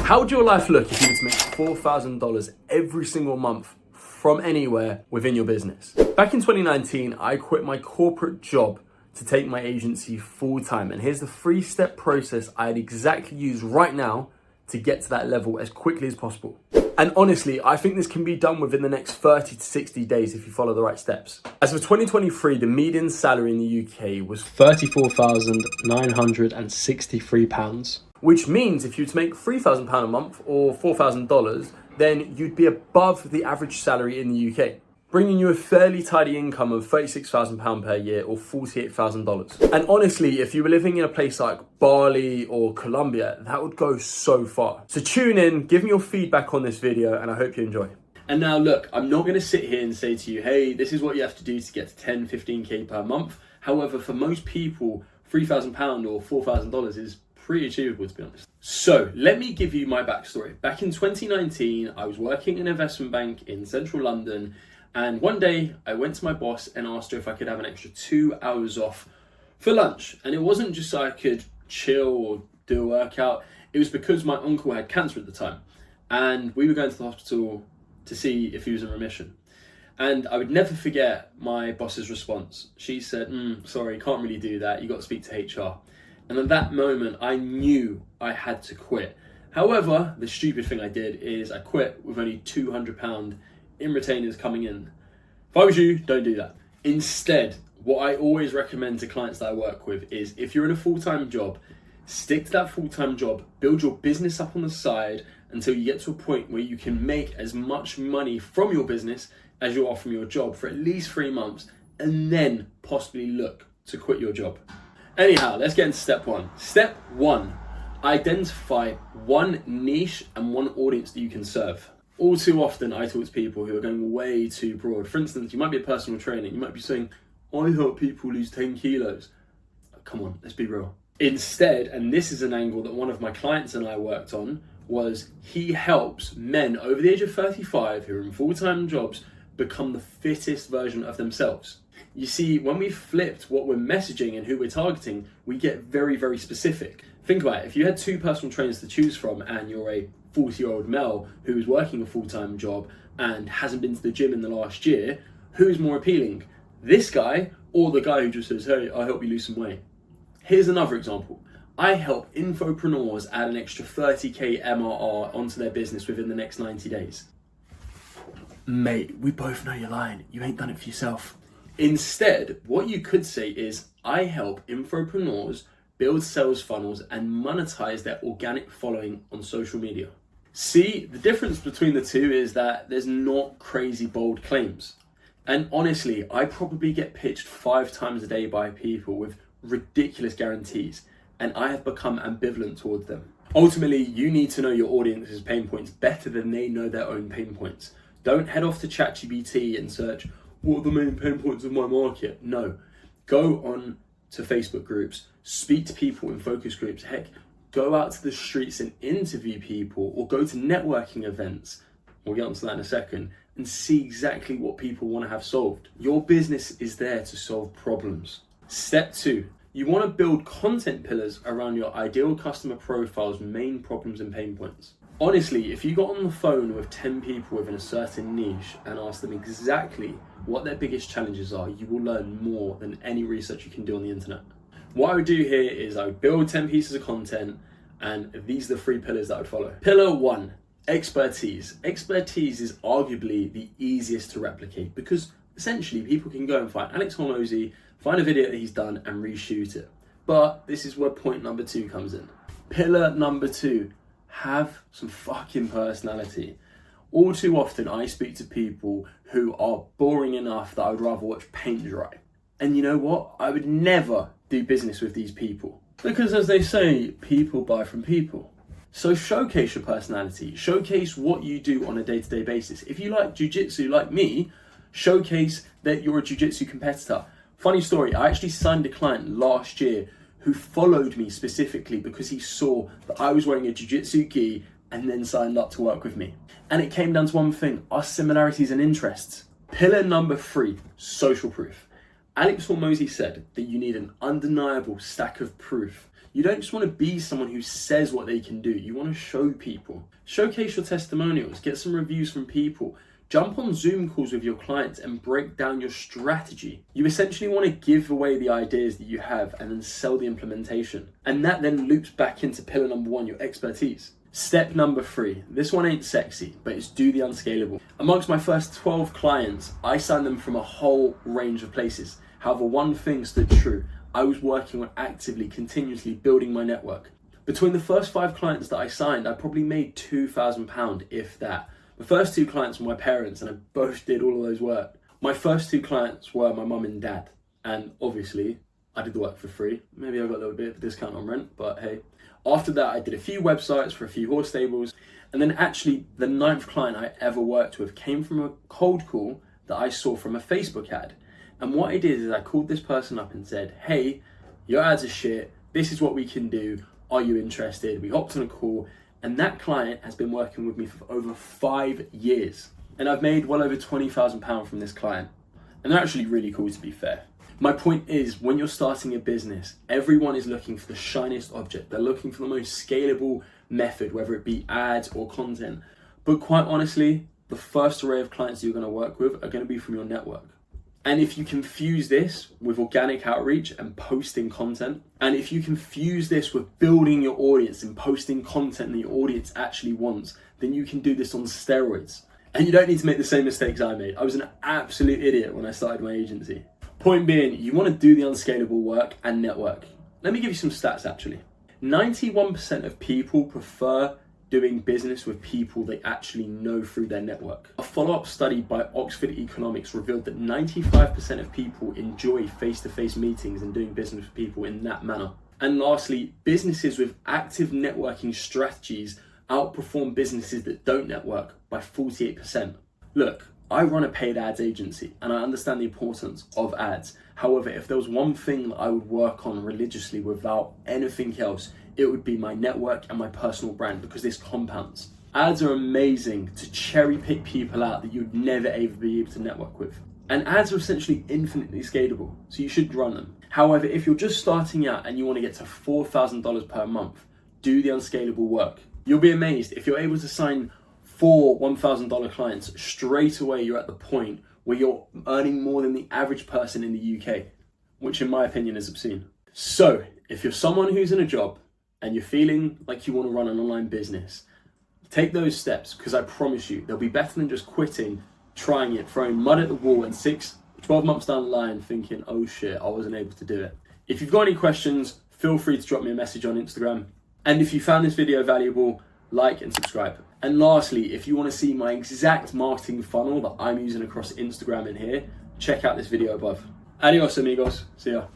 How would your life look if you were to make $4,000 every single month from anywhere within your business? Back in 2019, I quit my corporate job to take my agency full time. And here's the 3-step process I'd exactly use right now to get to that level as quickly as possible. And honestly, I think this can be done within the next 30 to 60 days if you follow the right steps. As for 2023, the median salary in the UK was £34,963, which means if you were to make £3,000 a month or $4,000, then you'd be above the average salary in the UK, bringing you a fairly tidy income of £36,000 per year or $48,000. And honestly, if you were living in a place like Bali or Colombia, that would go so far. So tune in, give me your feedback on this video, and I hope you enjoy. And now look, I'm not gonna sit here and say to you, hey, this is what you have to do to get to 10, 15K per month. However, for most people, £3,000 or $4,000 is pretty achievable, to be honest. So let me give you my backstory. Back in 2019, I was working in an investment bank in central London. And one day I went to my boss and asked her if I could have an extra 2 hours off for lunch. And it wasn't just so I could chill or do a workout. It was because my uncle had cancer at the time. And we were going to the hospital to see if he was in remission. And I would never forget my boss's response. She said, sorry, can't really do that. You got to speak to HR. And at that moment, I knew I had to quit. However, the stupid thing I did is I quit with only £200 in retainers coming in. If I was you, don't do that. Instead, what I always recommend to clients that I work with is if you're in a full-time job, stick to that full-time job, build your business up on the side until you get to a point where you can make as much money from your business as you are from your job for at least 3 months, and then possibly look to quit your job. Anyhow, let's get into step 1. Step 1, identify one niche and one audience that you can serve. All too often, I talk to people who are going way too broad. For instance, you might be a personal trainer. You might be saying, I help people lose 10 kilos. Come on, let's be real. Instead, and this is an angle that one of my clients and I worked on, was he helps men over the age of 35 who are in full-time jobs become the fittest version of themselves. You see, when we flipped what we're messaging and who we're targeting, we get very, very specific. Think about it. If you had 2 personal trainers to choose from and you're a 40-year-old male who is working a full-time job and hasn't been to the gym in the last year, who's more appealing? This guy or the guy who just says, hey, I help you lose some weight? Here's another example. I help infopreneurs add an extra 30K MRR onto their business within the next 90 days. Mate, we both know you're lying. You ain't done it for yourself. Instead, what you could say is, I help infopreneurs build sales funnels and monetize their organic following on social media. See, the difference between the two is that there's not crazy bold claims. And honestly, I probably get pitched 5 times a day by people with ridiculous guarantees, and I have become ambivalent towards them. Ultimately, you need to know your audience's pain points better than they know their own pain points. Don't head off to ChatGPT and search, what are the main pain points of my market? No, go on to Facebook groups, speak to people in focus groups, heck, go out to the streets and interview people, or go to networking events, we'll get onto that in a second, and see exactly what people want to have solved. Your business is there to solve problems. Step 2, you want to build content pillars around your ideal customer profile's main problems and pain points. Honestly, if you got on the phone with 10 people within a certain niche and asked them exactly what their biggest challenges are, you will learn more than any research you can do on the internet. What I would do here is I would build 10 pieces of content, and these are the 3 pillars that I would follow. Pillar 1, expertise. Expertise is arguably the easiest to replicate because essentially people can go and find Alex Hormozy, find a video that he's done and reshoot it. But this is where point number 2 comes in. Pillar number 2, have some fucking personality. All too often I speak to people who are boring enough that I would rather watch paint dry. And you know what? I would never do business with these people. Because as they say, people buy from people. So showcase your personality. Showcase what you do on a day-to-day basis. If you like jiu-jitsu like me, showcase that you're a jiu-jitsu competitor. Funny story, I actually signed a client last year who followed me specifically because he saw that I was wearing a jiu-jitsu gi and then signed up to work with me. And it came down to one thing, our similarities and interests. Pillar number 3, social proof. Alex Hormozy said that you need an undeniable stack of proof. You don't just want to be someone who says what they can do. You want to show people. Showcase your testimonials, get some reviews from people. Jump on Zoom calls with your clients and break down your strategy. You essentially want to give away the ideas that you have and then sell the implementation. And that then loops back into pillar number 1, your expertise. Step number 3, this one ain't sexy, but it's do the unscalable. Amongst my first 12 clients, I signed them from a whole range of places. However, one thing stood true. I was working on actively, continuously building my network. Between the first 5 clients that I signed, I probably made £2,000, if that. The first 2 clients were my parents, and I both did all of those work. My first 2 clients were my mum and dad, and obviously I did the work for free. Maybe I got a little bit of a discount on rent, but hey. After that, I did a few websites for a few horse stables, and then actually the 9th client I ever worked with came from a cold call that I saw from a Facebook ad. And what I did is I called this person up and said, hey, your ads are shit, this is what we can do, are you interested? We hopped on a call, and that client has been working with me for over 5 years. And I've made well over £20,000 from this client. And they're actually really cool, to be fair. My point is, when you're starting a business, everyone is looking for the shiniest object. They're looking for the most scalable method, whether it be ads or content. But quite honestly, the first array of clients you're going to work with are going to be from your network. And if you confuse this with organic outreach and posting content, and if you confuse this with building your audience and posting content that your audience actually wants, then you can do this on steroids. And you don't need to make the same mistakes I made. I was an absolute idiot when I started my agency. Point being, you want to do the unscalable work and network. Let me give you some stats actually. 91% of people prefer doing business with people they actually know through their network. A follow-up study by Oxford Economics revealed that 95% of people enjoy face-to-face meetings and doing business with people in that manner. And lastly, businesses with active networking strategies outperform businesses that don't network by 48%. Look, I run a paid ads agency and I understand the importance of ads. However, if there was one thing that I would work on religiously without anything else, it would be my network and my personal brand, because this compounds. Ads are amazing to cherry pick people out that you'd never ever be able to network with. And ads are essentially infinitely scalable, so you should run them. However, if you're just starting out and you want to get to $4,000 per month, do the unscalable work. You'll be amazed if you're able to sign 4 $1,000 clients straight away. You're at the point where you're earning more than the average person in the UK, which in my opinion is obscene. So if you're someone who's in a job and you're feeling like you want to run an online business, take those steps, because I promise you they'll be better than just quitting, trying it, throwing mud at the wall, and 12 months down the line thinking, oh shit, I wasn't able to do it. If you've got any questions, feel free to drop me a message on Instagram. And if you found this video valuable, like and subscribe. And lastly, if you want to see my exact marketing funnel that I'm using across Instagram and here, check out this video above. Adios amigos, see ya.